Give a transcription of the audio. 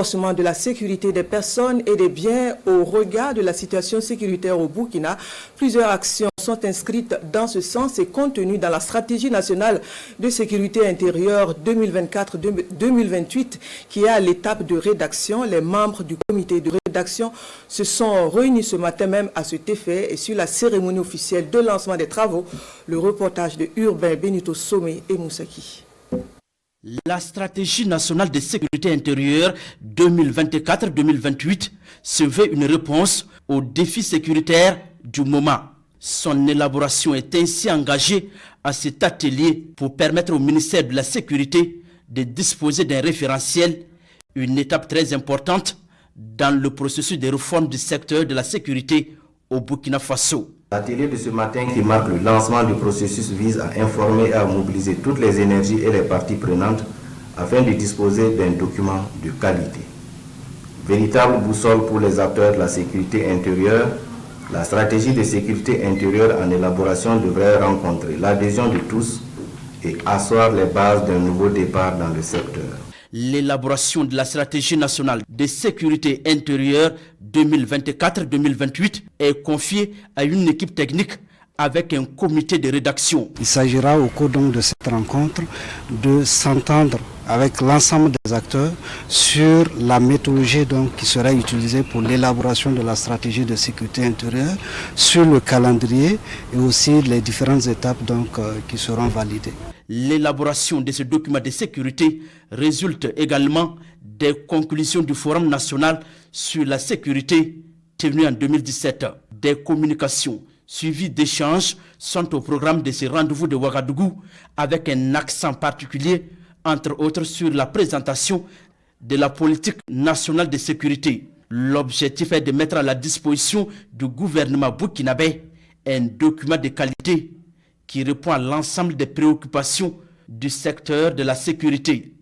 renforcement de la sécurité des personnes et des biens au regard de la situation sécuritaire au Burkina. Plusieurs actions sont inscrites dans ce sens et contenues dans la stratégie nationale de sécurité intérieure 2024-2028 qui est à l'étape de rédaction. Les membres du comité de rédaction se sont réunis ce matin même à cet effet et sur la cérémonie officielle de lancement des travaux. Le reportage de Urbain Benito Somé et Moussaki. La stratégie nationale de sécurité intérieure 2024-2028 se veut une réponse aux défis sécuritaires du moment. Son élaboration est ainsi engagée à cet atelier pour permettre au ministère de la Sécurité de disposer d'un référentiel, une étape très importante dans le processus de réforme du secteur de la sécurité au Burkina Faso. L'atelier de ce matin qui marque le lancement du processus vise à informer et à mobiliser toutes les énergies et les parties prenantes afin de disposer d'un document de qualité. Véritable boussole pour les acteurs de la sécurité intérieure, la stratégie de sécurité intérieure en élaboration devrait rencontrer l'adhésion de tous et asseoir les bases d'un nouveau départ dans le secteur. L'élaboration de la stratégie nationale de sécurité intérieure 2024-2028 est confiée à une équipe technique avec un comité de rédaction. Il s'agira au cours donc de cette rencontre de s'entendre avec l'ensemble des acteurs sur la méthodologie donc qui sera utilisée pour l'élaboration de la stratégie de sécurité intérieure, sur le calendrier et aussi les différentes étapes donc qui seront validées. L'élaboration de ce document de sécurité résulte également des conclusions du Forum national sur la sécurité tenu en 2017. Des communications suivies d'échanges sont au programme de ce rendez-vous de Ouagadougou avec un accent particulier, entre autres sur la présentation de la politique nationale de sécurité. L'objectif est de mettre à la disposition du gouvernement burkinabé un document de qualité qui répond à l'ensemble des préoccupations du secteur de la sécurité.